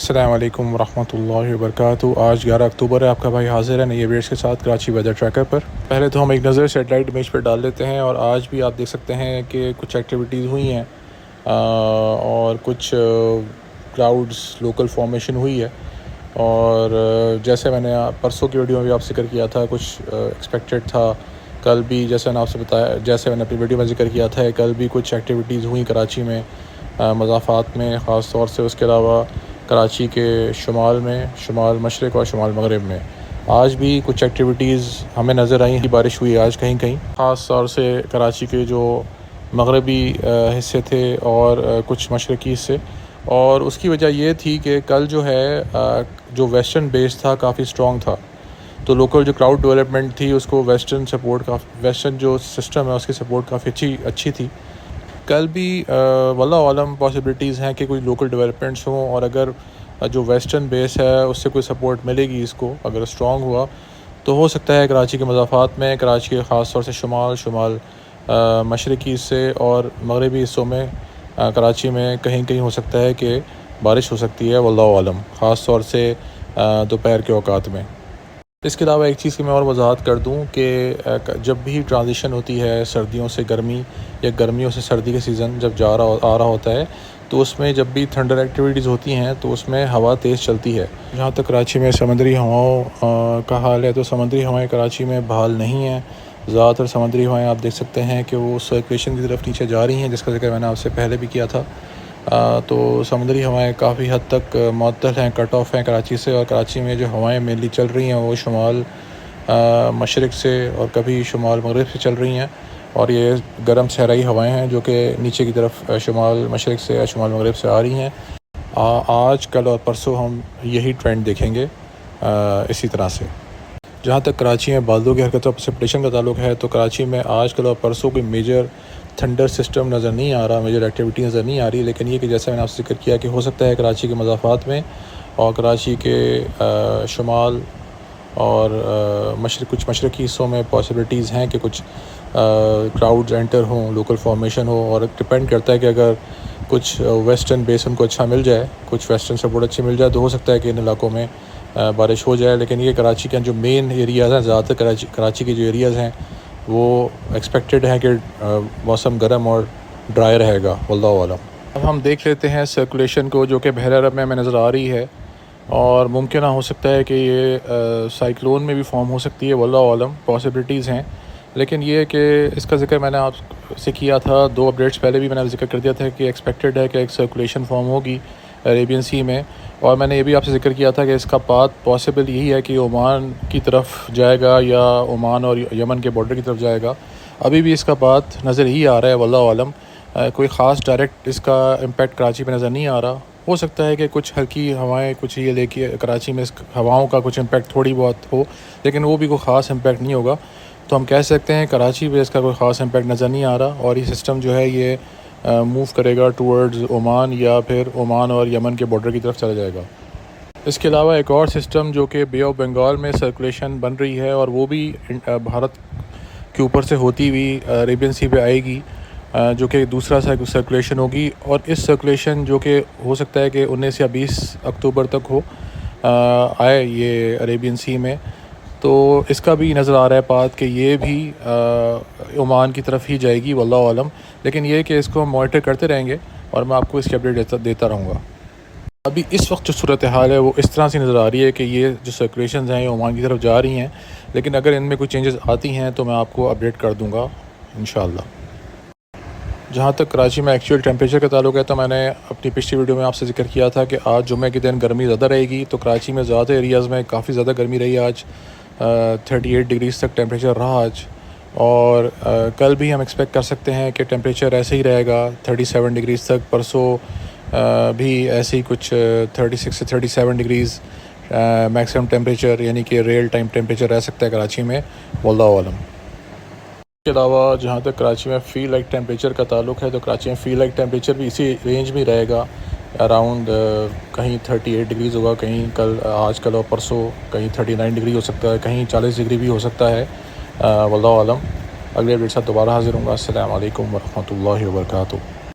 अस्सलाम वालेकुम रहमतुल्लाहि व बरकातहू। आज 11 अक्टूबर है। आपका भाई हाज़िर है नई अपडेट्स के साथ कराची वेदर ट्रैकर पर। पहले तो हम एक नज़र सेटेलाइट इमेज पर डाल लेते हैं और आज भी आप देख सकते हैं कि कुछ एक्टिविटीज़ हुई हैं और कुछ क्लाउड्स लोकल फॉर्मेशन हुई है। और जैसे मैंने परसों की वीडियो में भी आपसे जिक्र किया था, कुछ एक्सपेक्टेड था। कल भी जैसे मैंने आपसे बताया, जैसे मैंने अपनी वीडियो में जिक्र किया था, कल भी कुछ एक्टिविटीज़ हुई कराची में मज़ाफ़ात में, ख़ास तौर से। उसके अलावा कराची के शुमाल में, शुमाल मशरक़ और शुमाल मग़रिब में आज भी कुछ एक्टिविटीज़ हमें नज़र आई। बारिश हुई आज कहीं कहीं, ख़ास तौर से कराची के जो मग़रबी हिस्से थे और कुछ मशरक़ी हिस्से। और उसकी वजह ये थी कि कल जो है जो वेस्टर्न बेस था काफ़ी स्ट्रॉन्ग था, तो लोकल जो क्लाउड डेवलपमेंट थी उसको वेस्टर्न जो सिस्टम है उसकी सपोर्ट काफ़ी अच्छी थी। कल भी वल्लाह आलम पॉसिबिलिटीज़ हैं कि कोई लोकल डेवलपमेंट्स हों, और अगर जो वेस्टर्न बेस है उससे कोई सपोर्ट मिलेगी इसको, अगर स्ट्रॉन्ग हुआ तो हो सकता है कराची के मज़ाफ़ात में, कराची के ख़ास तौर से शुमाल मशरक़ी हिस्से और मग़रबी हिस्सों में कराची में कहीं कहीं हो सकता है कि बारिश हो सकती है, वल्लाह आलम, ख़ास तौर से दोपहर के औकात में। इसके अलावा एक चीज़ की मैं और वजाहत कर दूं कि जब भी ट्रांजिशन होती है सर्दियों से गर्मी या गर्मियों से सर्दी का सीज़न जब आ रहा होता है, तो उसमें जब भी थंडर एक्टिविटीज़ होती हैं तो उसमें हवा तेज़ चलती है। जहाँ तक कराची में समुद्री हवाओं का हाल है, तो समुद्री हवाएं कराची में बहाल नहीं हैं। ज़्यादातर समुद्री हवाएं आप देख सकते हैं कि वो सर्कुलेशन की तरफ नीचे जा रही हैं, जिसका जिक्र मैंने आपसे पहले भी किया था। तो समुद्री हवाएं काफ़ी हद तक मुअत्तल हैं, कट ऑफ हैं कराची से। और कराची में जो हवाएं मेनली चल रही हैं वो शुमाल मशरक़ से और कभी शुमाल मग़रिब से चल रही हैं, और ये गर्म सहराई हवाएं हैं जो कि नीचे की तरफ शुमाल मशरक़ से या शुमाल मग़रिब से आ रही हैं। आज कल और परसों हम यही ट्रेंड देखेंगे इसी तरह से। जहाँ तक कराची में बादलों की हरकत और प्रेसिपिटेशन का ताल्लुक है, तो कराची में आज कल और परसों कोई मेजर थंडर सिस्टम नज़र नहीं आ रहा, मेजर एक्टिविटी नज़र नहीं आ रही। लेकिन ये कि जैसे मैंने आपसे जिक्र किया कि हो सकता है कराची के मज़ाफ़ात में और कराची के शुमाल और कुछ मशरक़ी हिस्सों में पॉसिबिलिटीज़ हैं कि कुछ क्लाउड्स एंटर हों, लोकल फॉर्मेशन हो। और डिपेंड करता है कि अगर कुछ वेस्टर्न बेस उनको अच्छा मिल जाए, कुछ वेस्टर्न सपोर्ट अच्छी मिल जाए, तो हो सकता है कि इन इलाकों में बारिश हो जाए। लेकिन ये कराची के जो मेन एरियाज़ हैं, ज़्यादातर कराची के जो एरियाज़ हैं वो एक्सपेक्टेड है कि मौसम गर्म और ड्राई रहेगा, वल्लाहु आलम। अब हम देख लेते हैं सर्कुलेशन को, जो कि बहर अरब में हमें नज़र आ रही है, और मुमकिन हो सकता है कि ये साइक्लोन में भी फॉर्म हो सकती है, वल्लाहु आलम, पॉसिबिलिटीज़ हैं। लेकिन ये कि इसका जिक्र मैंने आपसे किया था 2 अपडेट्स पहले भी, मैंने जिक्र कर दिया था कि एक्सपेक्टेड है कि एक सर्कुलेशन फॉर्म होगी अरेबियन सी में। और मैंने ये भी आपसे जिक्र किया था कि इसका पाथ पॉसिबल यही है कि ओमान की तरफ जाएगा या ओमान और यमन के बॉर्डर की तरफ जाएगा। अभी भी इसका पाथ नज़र ही आ रहा है, वल्लाहु आलम। कोई ख़ास डायरेक्ट इसका इम्पैक्ट कराची में नज़र नहीं आ रहा। हो सकता है कि कुछ हल्की हवाएं कुछ ये लेके कराची में इस हवाओं का कुछ इम्पैक्ट थोड़ी बहुत हो, लेकिन वो भी कोई ख़ास इम्पैक्ट नहीं होगा। तो हम कह सकते हैं कराची में इसका कोई ख़ास इम्पैक्ट नज़र नहीं आ रहा, और ये सिस्टम जो है ये मूव करेगा टूवर्ड्स ओमान या फिर ओमान और यमन के बॉर्डर की तरफ चला जाएगा। इसके अलावा एक और सिस्टम जो कि बे ऑफ बंगाल में सर्कुलेशन बन रही है, और वो भी भारत के ऊपर से होती हुई अरेबियन सी पे आएगी, जो कि दूसरा सर्कुलेशन होगी। और इस सर्कुलेशन जो कि हो सकता है कि 19 या 20 अक्टूबर तक आए ये अरेबियन सी में, तो इसका भी नज़र आ रहा है पाथ कि ये भी ओमान की तरफ ही जाएगी, वल्लाहु आलम। लेकिन ये कि इसको हम मॉनिटर करते रहेंगे और मैं आपको इसकी अपडेट देता रहूँगा। अभी इस वक्त जो सूरत हाल है वो इस तरह से नज़र आ रही है कि ये जो सर्कुलेशंस हैं ये ओमान की तरफ जा रही हैं, लेकिन अगर इनमें कोई चेंजेस आती हैं तो मैं आपको अपडेट कर दूँगा इंशाअल्लाह। जहाँ तक कराची में एक्चुअल टेम्परेचर का ताल्लुक है, तो मैंने अपनी पिछली वीडियो में आपसे जिक्र किया था कि आज जुम्मे के दिन गर्मी ज़्यादा रहेगी। तो कराची में ज़्यादा एरियाज़ में काफ़ी ज़्यादा गर्मी रही आज, 38 डिग्रीज़ तक टेम्परेचर रहा आज। और कल भी हम एक्सपेक्ट कर सकते हैं कि टेम्परेचर ऐसे ही रहेगा 37 डिग्रीज़ तक। परसों भी ऐसे ही कुछ 36 से 37 डिग्रीज़ मैक्सिमम टेम्परेचर, यानी कि रियल टाइम टेम्परेचर रह सकता है कराची में, वल्लाहु आलम। इसके अलावा जहाँ तक कराची में फ़ील लाइक टेम्परेचर का ताल्लुक है, तो कराची में फ़ील लाइक टेम्परेचर भी इसी रेंज में रहेगा, अराउंड कहीं 38 डिग्रीज़ होगा, कहीं आज कल और परसों कहीं 39 डिग्री हो सकता है, कहीं 40 डिग्री भी हो सकता है, वल्लाहु आलम। अगले अपडेट साथ दोबारा हाज़िर हूँगा। अस्सलाम वालेकुम व रहमतुल्लाहि व बरकातहू।